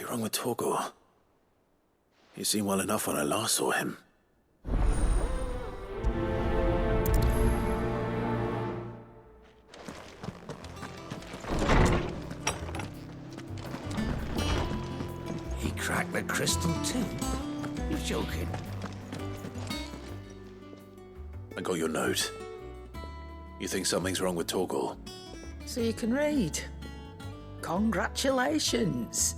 wrong with Torgor? He seemed well enough when I last saw him. He cracked the crystal too? You're joking. I got your note. You think something's wrong with Torgor? So you can read. Congratulations.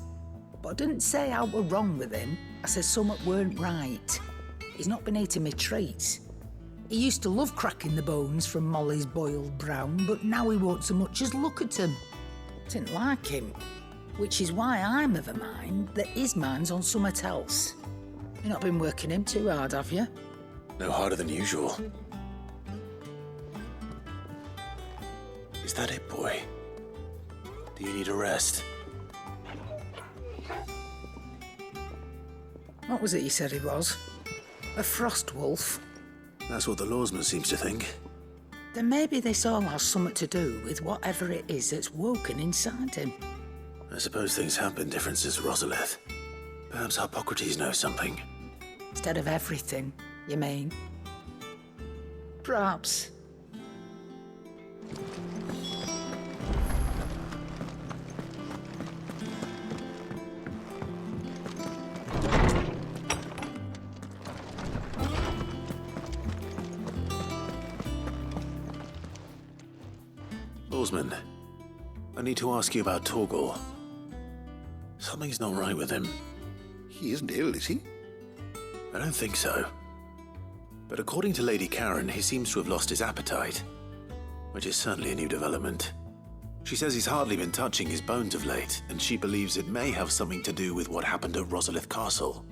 But I didn't say I were wrong with him. I said something weren't right. He's not been eating me treats. He used to love cracking the bones from Molly's boiled brown, but now he won't so much as look at them. Didn't like him. Which is why I'm of a mind that his mind's on something else. You've not been working him too hard, have you? No harder than usual. Is that it, boy? Do you need a rest? What was it you said he was? A frost wolf? That's what the lawsman seems to think. Then maybe this all has something to do with whatever it is that's woken inside him. I suppose things have been different since Rosalith. Perhaps Hippocrates knows something. Instead of everything, you mean? Perhaps. Lawsman, I need to ask you about Torgor. Something's not right with him. He isn't ill, is he? I don't think so. But according to Lady Karen, he seems to have lost his appetite, which is certainly a new development. She says he's hardly been touching his bones of late, and she believes it may have something to do with what happened at Rosalith Castle.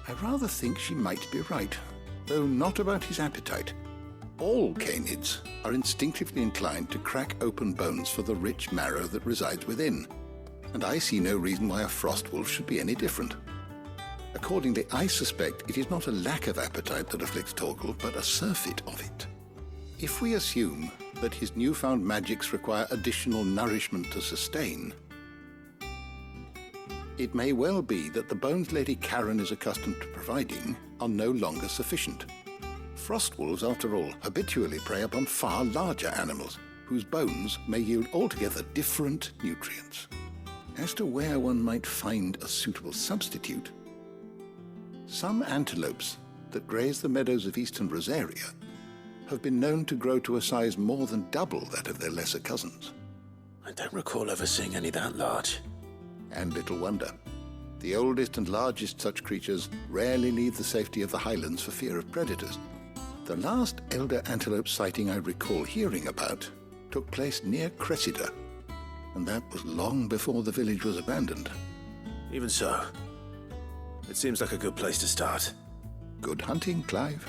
I rather think she might be right, though not about his appetite. All canids are instinctively inclined to crack open bones for the rich marrow that resides within, and I see no reason why a frost wolf should be any different. Accordingly, I suspect it is not a lack of appetite that afflicts Torgor, but a surfeit of it. If we assume that his newfound magics require additional nourishment to sustain, it may well be that the bones Lady Karen is accustomed to providing are no longer sufficient. Frost wolves, after all, habitually prey upon far larger animals, whose bones may yield altogether different nutrients. As to where one might find a suitable substitute, some antelopes that graze the meadows of eastern Rosaria have been known to grow to a size more than double that of their lesser cousins. I don't recall ever seeing any that large. And little wonder. The oldest and largest such creatures rarely leave the safety of the highlands for fear of predators. The last elder antelope sighting I recall hearing about took place near Cressida, and that was long before the village was abandoned. Even so, it seems like a good place to start. Good hunting, Clive.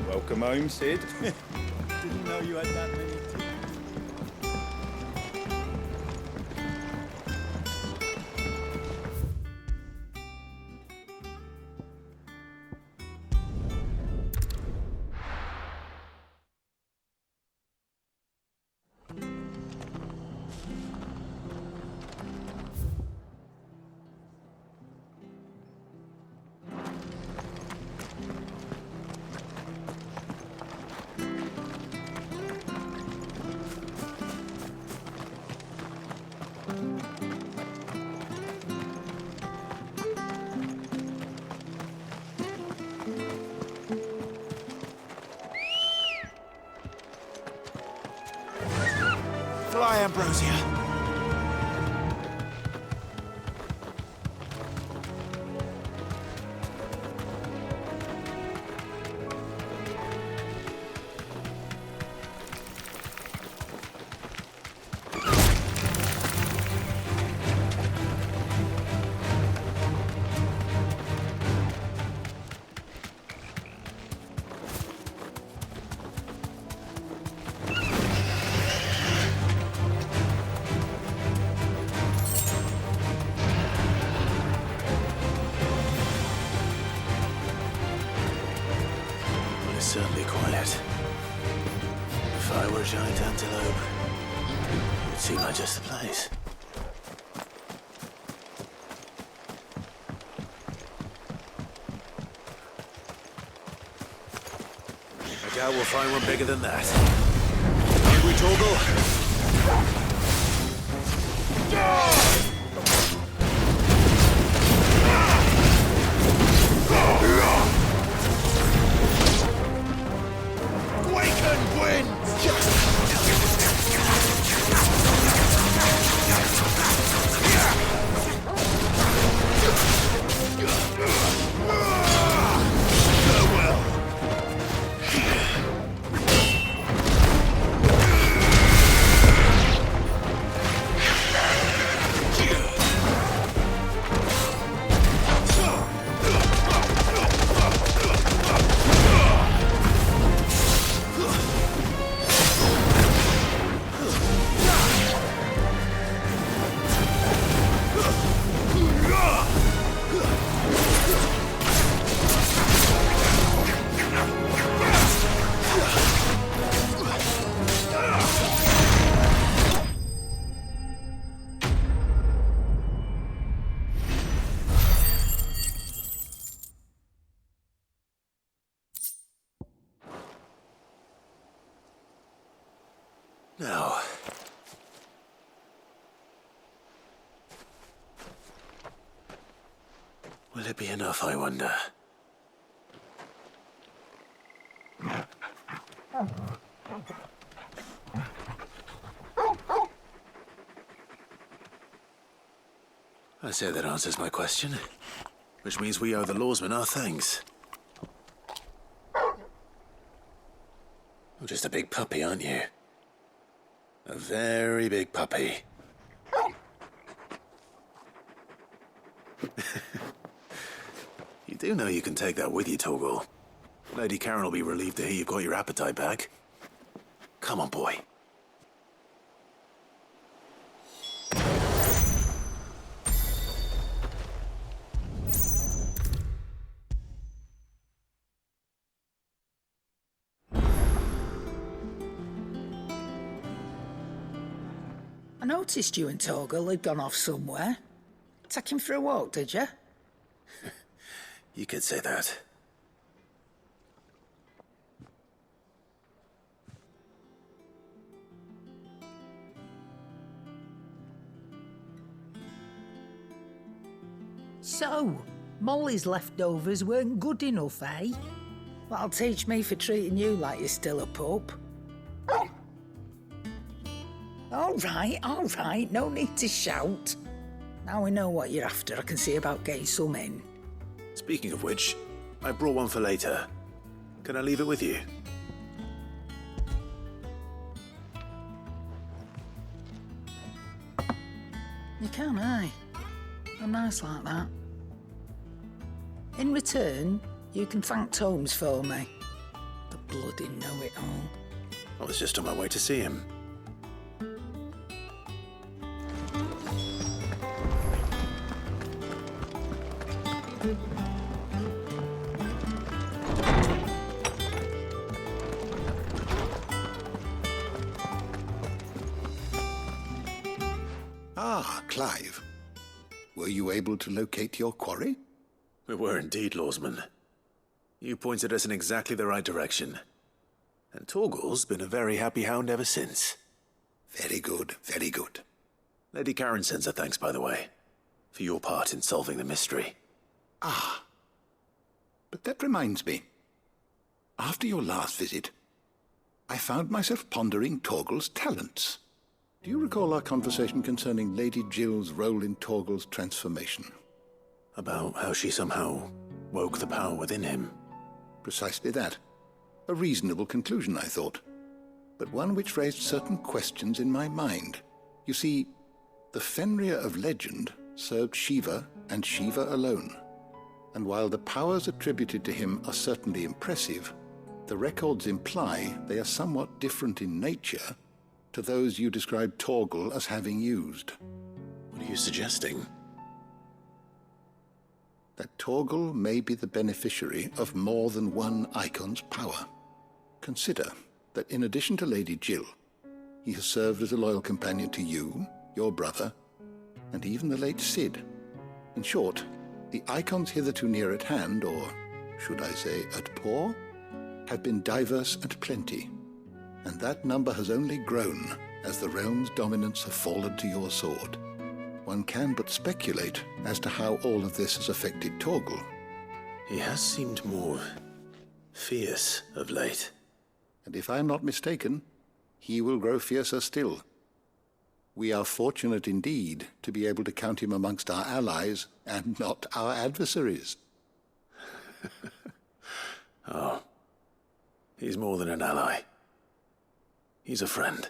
Welcome home, Sid. Didn't know you had that many teeth. Fly, Ambrosia. were a giant antelope, it would seem like just the place. I doubt we'll find one bigger than that. Hungry, Torgal? Waken winds! Now, will it be enough, I wonder? I say that answers my question, which means we owe the lawsmen our thanks. You're just a big puppy, aren't you? A very big puppy. You do know you can take that with you, Torgal. Lady Karen will be relieved to hear you've got your appetite back. Come on, boy. I noticed you and Torgal had gone off somewhere. Take him for a walk, did you? You could say that. So, Molly's leftovers weren't good enough, eh? That'll teach me for treating you like you're still a pup. All right, no need to shout. Now we know what you're after, I can see about getting some in. Speaking of which, I brought one for later. Can I leave it with you? You can, aye. I'm nice like that. In return, you can thank Tomes for me. The bloody know-it-all. I was just on my way to see him. Ah, Clive. Were you able to locate your quarry? We were indeed, lawsman. You pointed us in exactly the right direction. And Torgal's been a very happy hound ever since. Very good, very good. Lady Karen sends her thanks, by the way, for your part in solving the mystery. Ah. But that reminds me. After your last visit, I found myself pondering Torgal's talents. Do you recall our conversation concerning Lady Jill's role in Torgal's transformation? About how she somehow woke the power within him. Precisely that. A reasonable conclusion, I thought, but one which raised certain questions in my mind. You see, the Fenrir of legend served Shiva and Shiva alone. And while the powers attributed to him are certainly impressive, the records imply they are somewhat different in nature to those you described Torgal as having used. What are you suggesting? That Torgal may be the beneficiary of more than one icon's power. Consider, that in addition to Lady Jill, he has served as a loyal companion to you, your brother, and even the late Sid. In short, the icons hitherto near at hand, or should I say at paw, have been diverse and plenty, and that number has only grown as the realm's dominance have fallen to your sword. One can but speculate as to how all of this has affected Torgal. He has seemed more fierce of late. And if I am not mistaken, he will grow fiercer still. We are fortunate indeed to be able to count him amongst our allies and not our adversaries. Oh, he's more than an ally. He's a friend.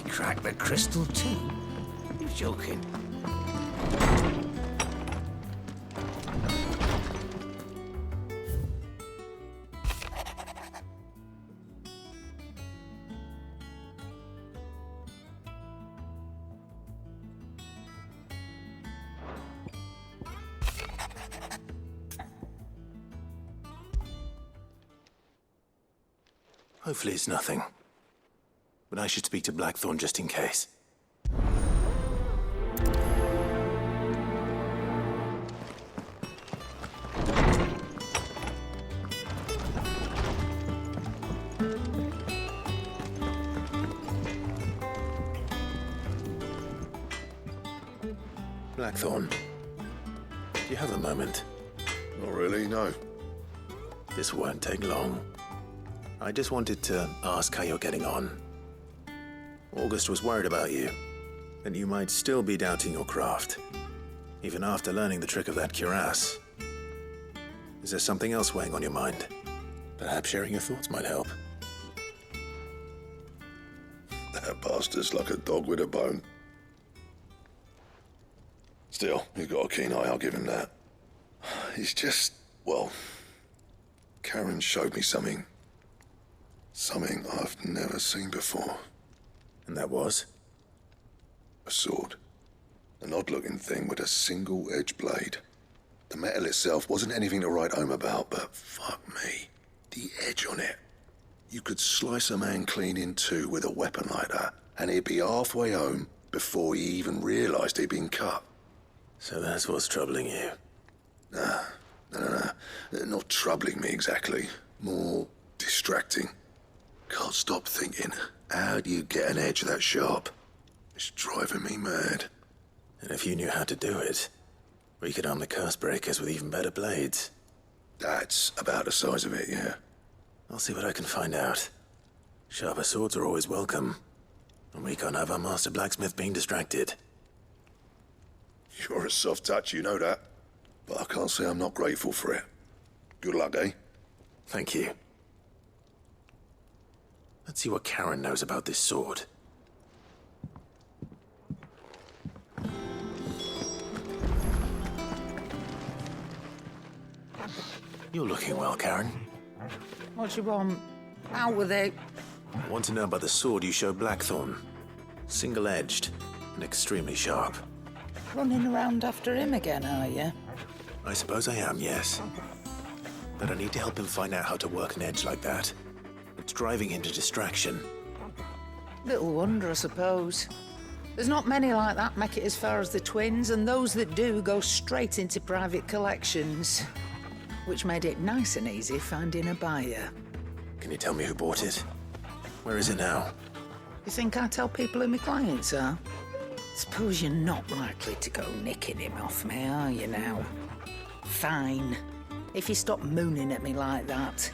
Crack the crystal too? You're joking. Hopefully it's nothing. But I should speak to Blackthorn just in case. Blackthorn, do you have a moment? Not really, no. This won't take long. I just wanted to ask how you're getting on. August was worried about you, and you might still be doubting your craft, even after learning the trick of that cuirass. Is there something else weighing on your mind? Perhaps sharing your thoughts might help. That bastard's like a dog with a bone. Still, he's got a keen eye, I'll give him that. He's just, well, Karen showed me something. Something I've never seen before. And that was? A sword. An odd-looking thing with a single-edged blade. The metal itself wasn't anything to write home about, but fuck me. The edge on it. You could slice a man clean in two with a weapon like that, and he'd be halfway home before he even realised he'd been cut. So that's what's troubling you? No. Not troubling me exactly. More distracting. Can't stop thinking, how do you get an edge that sharp? It's driving me mad. And if you knew how to do it, we could arm the curse breakers with even better blades. That's about the size of it, yeah. I'll see what I can find out. Sharper swords are always welcome. And we can't have our master blacksmith being distracted. You're a soft touch, you know that. But I can't say I'm not grateful for it. Good luck, eh? Thank you. Let's see what Karen knows about this sword. You're looking well, Karen. What do you want? Out with it. I want to know about the sword you showed Blackthorn. Single-edged and extremely sharp. Running around after him again, are you? I suppose I am, yes. But I need to help him find out how to work an edge like that. It's driving him to distraction. Little wonder, I suppose. There's not many like that make it as far as the twins, and those that do go straight into private collections, which made it nice and easy finding a buyer. Can you tell me who bought it? Where is it now? You think I tell people who my clients are? Suppose you're not likely to go nicking him off me, are you now? Fine. If you stop mooning at me like that.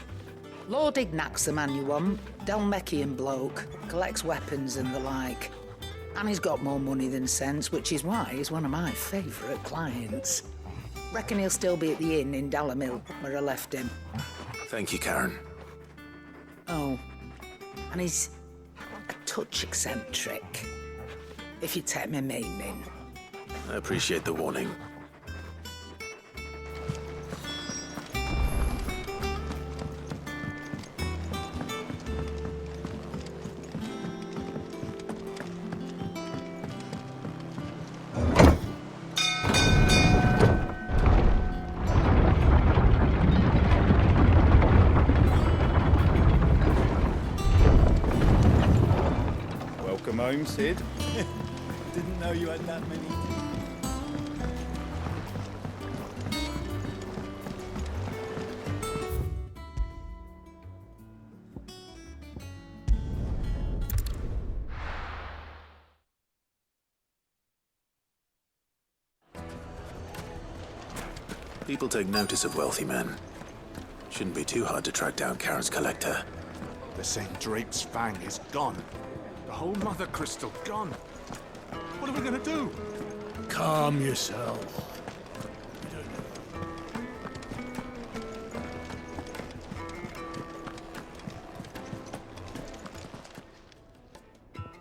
Lord Ignac's the man you want. Dalmekian bloke. Collects weapons and the like. And he's got more money than sense, which is why he's one of my favourite clients. Reckon he'll still be at the inn in Dalamil, where I left him. Thank you, Karen. Oh. And he's a touch eccentric, if you take my meaning. I appreciate the warning. Welcome home, Sid. Didn't know you had that many. People take notice of wealthy men. Shouldn't be too hard to track down Karen's collector. The St. Drake's Fang is gone. The whole Mother Crystal gone. What are we gonna do? Calm yourself.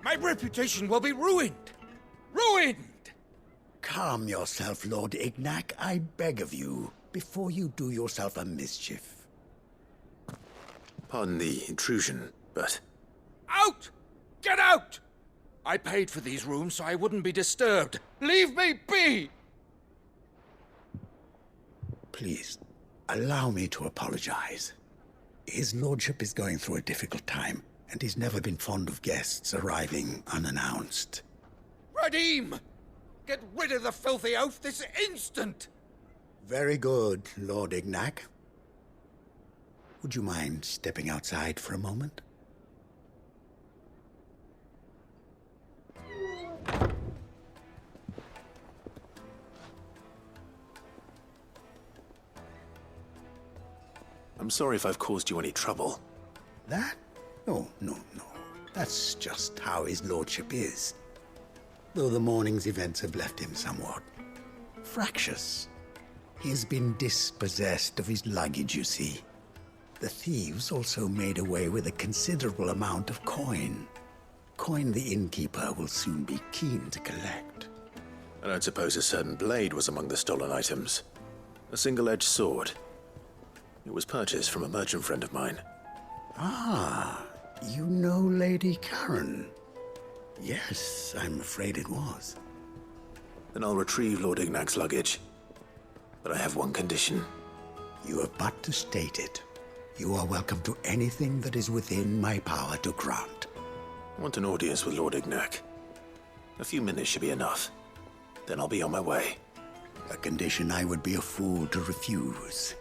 My reputation will be ruined! Ruined! Calm yourself, Lord Ignac, I beg of you, before you do yourself a mischief. Pardon the intrusion, but Out! Get out! I paid for these rooms so I wouldn't be disturbed. Leave me be! Please, allow me to apologize. His lordship is going through a difficult time, and he's never been fond of guests arriving unannounced. Radim! Get rid of the filthy oaf this instant! Very good, Lord Ignac. Would you mind stepping outside for a moment? I'm sorry if I've caused you any trouble. That? No. That's just how his lordship is. Though the morning's events have left him somewhat fractious. He has been dispossessed of his luggage, you see. The thieves also made away with a considerable amount of coin. Coin the innkeeper will soon be keen to collect. I don't suppose a certain blade was among the stolen items. A single-edged sword. It was purchased from a merchant friend of mine. Ah, you know Lady Karen? Yes, I'm afraid it was. Then I'll retrieve Lord Ignac's luggage. But I have one condition. You have but to state it. You are welcome to anything that is within my power to grant. I want an audience with Lord Ignac. A few minutes should be enough. Then I'll be on my way. A condition I would be a fool to refuse.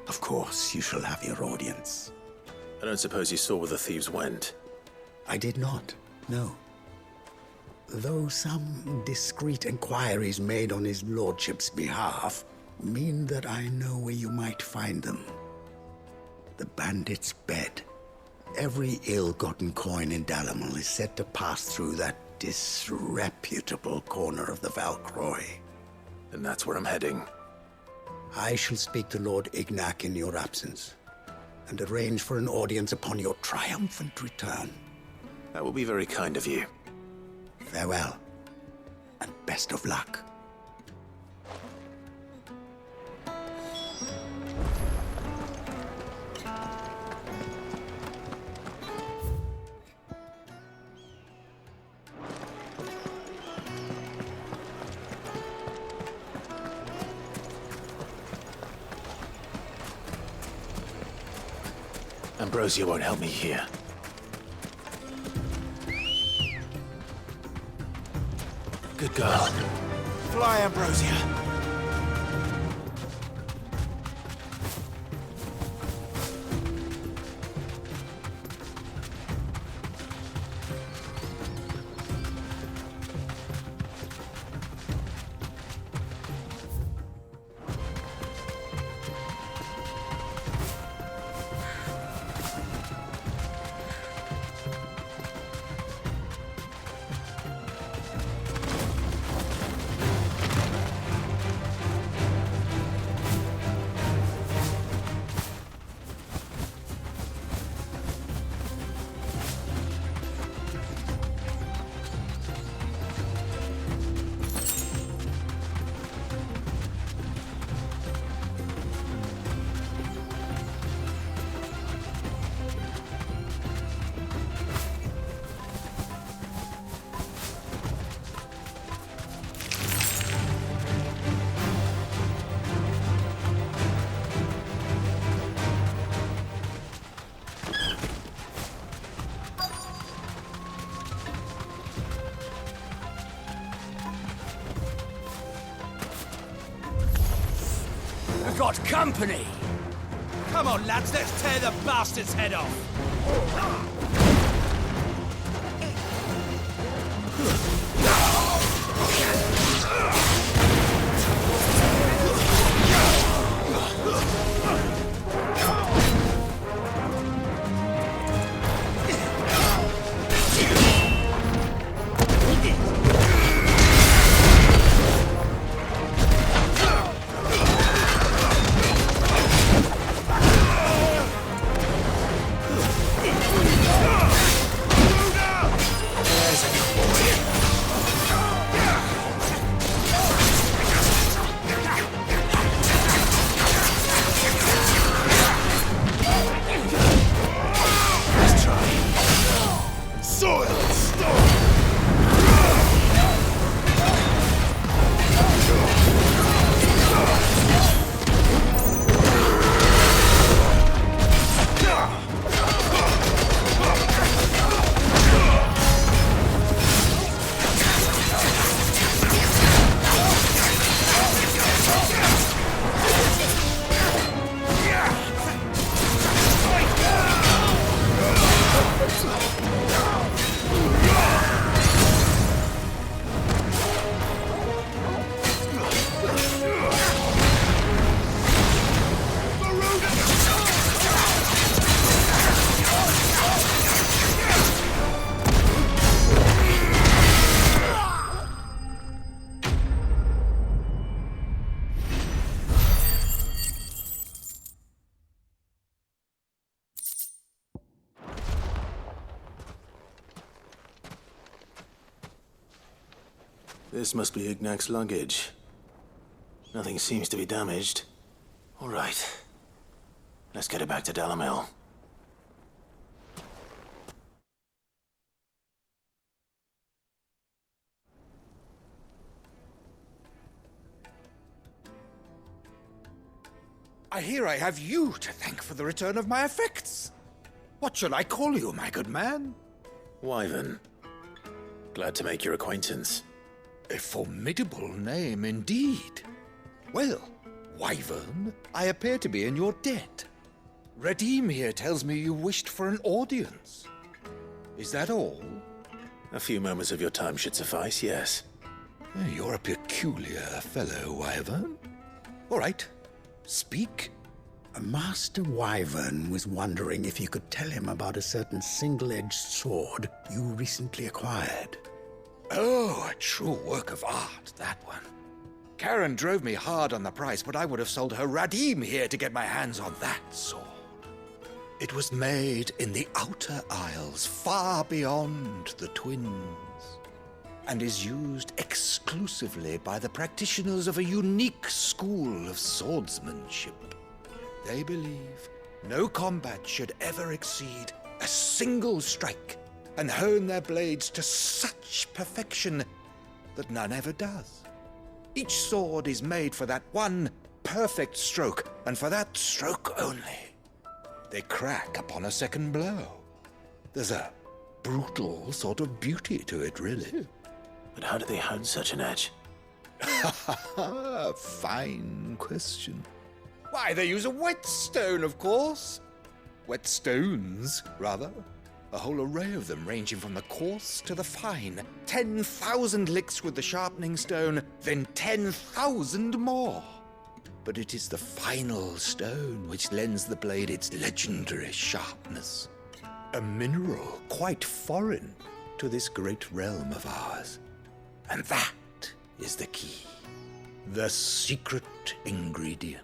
Of course, you shall have your audience. I don't suppose you saw where the thieves went. I did not, no. Though some discreet inquiries made on his lordship's behalf mean that I know where you might find them. The bandit's bed. Every ill-gotten coin in Dalamel is said to pass through that disreputable corner of the Valcroy. And that's where I'm heading. I shall speak to Lord Ignac in your absence, and arrange for an audience upon your triumphant return. That will be very kind of you. Farewell, and best of luck. Ambrosia won't help me here. Good girl. Fly, Ambrosia! We've got company! Come on, lads, let's tear the bastard's head off! This must be Ignac's luggage. Nothing seems to be damaged. All right. Let's get it back to Dalamel. I hear I have you to thank for the return of my effects. What shall I call you, my good man? Wyvern. Glad to make your acquaintance. A formidable name indeed. Well, Wyvern, I appear to be in your debt. Redeem here tells me you wished for an audience. Is that all? A few moments of your time should suffice, yes. You're a peculiar fellow, Wyvern. All right, speak. Master Wyvern was wondering if you could tell him about a certain single-edged sword you recently acquired. Oh, a true work of art, that one. Karen drove me hard on the price, but I would have sold her Radim here to get my hands on that sword. It was made in the Outer Isles, far beyond the Twins, and is used exclusively by the practitioners of a unique school of swordsmanship. They believe no combat should ever exceed a single strike, and hone their blades to such perfection that none ever does. Each sword is made for that one perfect stroke, and for that stroke only. They crack upon a second blow. There's a brutal sort of beauty to it, really. But how do they hone such an edge? Fine question. Why, they use a whetstone, of course. Whetstones, rather. A whole array of them, ranging from the coarse to the fine. 10,000 licks with the sharpening stone, then 10,000 more. But it is the final stone which lends the blade its legendary sharpness. A mineral quite foreign to this great realm of ours. And that is the key. The secret ingredient.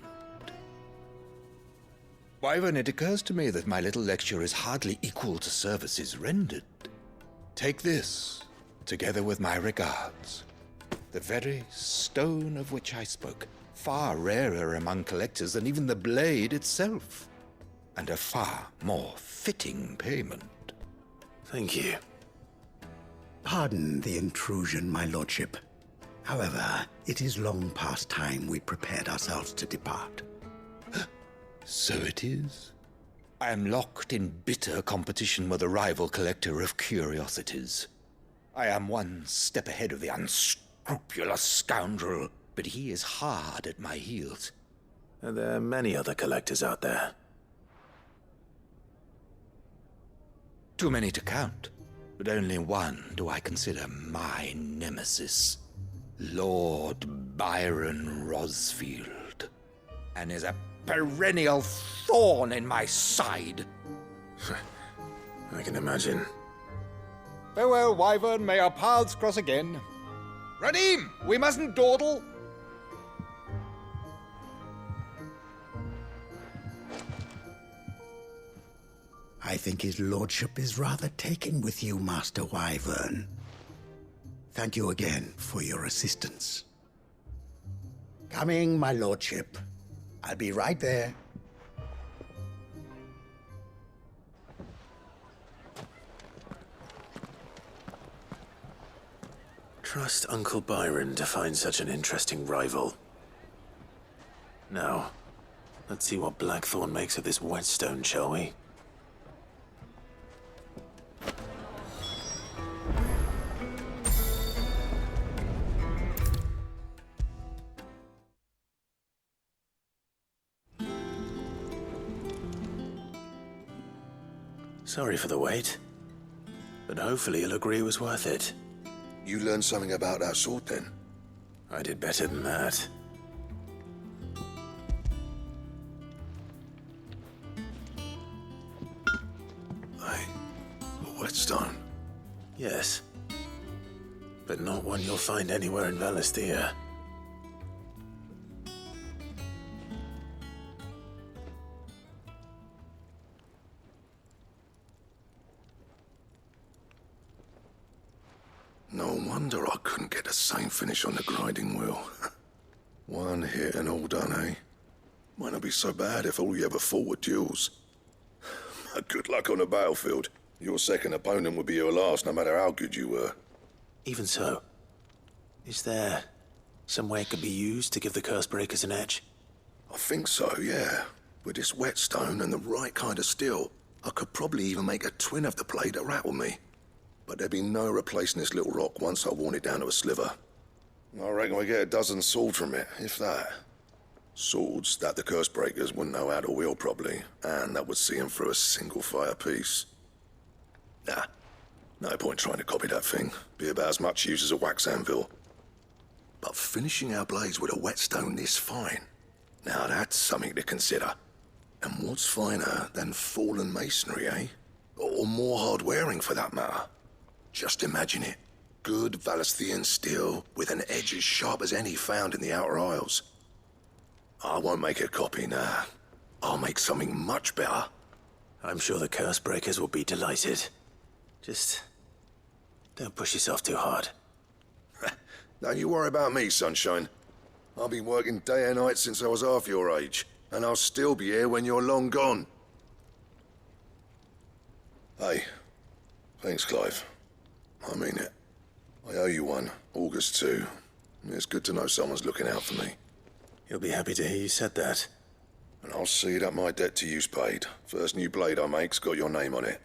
Wyvern, it occurs to me that my little lecture is hardly equal to services rendered. Take this, together with my regards. The very stone of which I spoke, far rarer among collectors than even the blade itself, and a far more fitting payment. Thank you. Pardon the intrusion, my lordship. However, it is long past time we prepared ourselves to depart. So it is. I am locked in bitter competition with a rival collector of curiosities. I am one step ahead of the unscrupulous scoundrel, but he is hard at my heels. Are there many other collectors out there? Too many to count, but only one do I consider my nemesis. Lord Byron Rosfield. And is a perennial thorn in my side. I can imagine. Farewell, Wyvern. May our paths cross again. Radim, we mustn't dawdle. I think his lordship is rather taken with you, Master Wyvern. Thank you again for your assistance. Coming, my lordship. I'll be right there. Trust Uncle Byron to find such an interesting rival. Now, let's see what Blackthorn makes of this whetstone, shall we? Sorry for the wait, but hopefully you'll agree it was worth it. You learned something about that sword, then? I did better than that. A whetstone? Yes, but not one you'll find anywhere in Valisthea. No wonder I couldn't get the same finish on the grinding wheel. One hit and all done, eh? Might not be so bad if all you ever fought were duels. Good luck on the battlefield. Your second opponent would be your last, no matter how good you were. Even so, is there some way it could be used to give the curse breakers an edge? I think so, yeah. With this whetstone and the right kind of steel, I could probably even make a twin of the blade that rattled me. But there'd be no replacing this little rock once I worn it down to a sliver. I reckon we get a dozen swords from it, if that. Swords that the curse breakers wouldn't know how to wield properly, and that would see them through a single fire piece. Nah, no point trying to copy that thing. Be about as much use as a wax anvil. But finishing our blades with a whetstone this fine, now that's something to consider. And what's finer than fallen masonry, eh? Or more hard-wearing, for that matter. Just imagine it. Good Valisthean steel with an edge as sharp as any found in the Outer Isles. I won't make a copy, nah. I'll make something much better. I'm sure the curse breakers will be delighted. Just don't push yourself too hard. Don't you worry about me, sunshine. I've been working day and night since I was half your age, and I'll still be here when you're long gone. Hey, thanks, Clive. I mean it. I owe you one, August too. It's good to know someone's looking out for me. He'll be happy to hear you said that. And I'll see that my debt to you's paid. First new blade I make's got your name on it.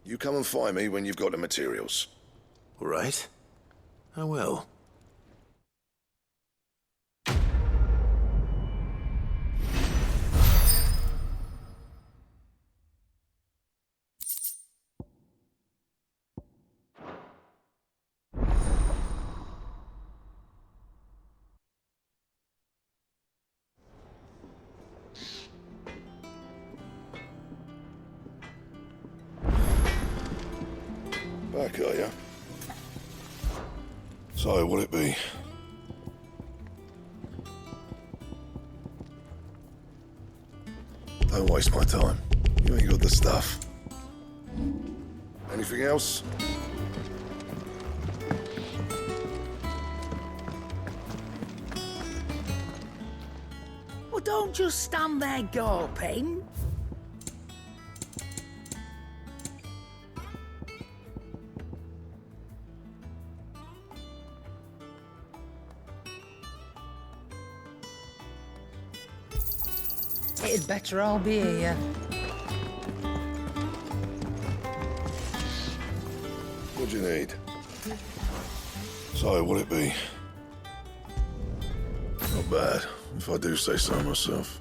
You come and find me when you've got the materials. All right? I will. Back, are you? So, what'll it be? Don't waste my time. You ain't got the stuff. Anything else? Well, don't just stand there gawping. It'd better all be here. What do you need? So, what'll it be? Not bad, if I do say so myself.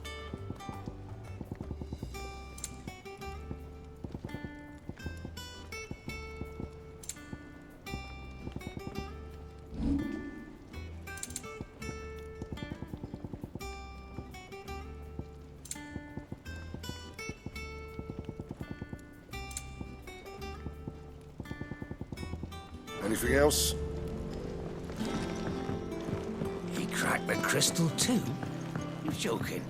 Anything else? He cracked the crystal too? You're joking.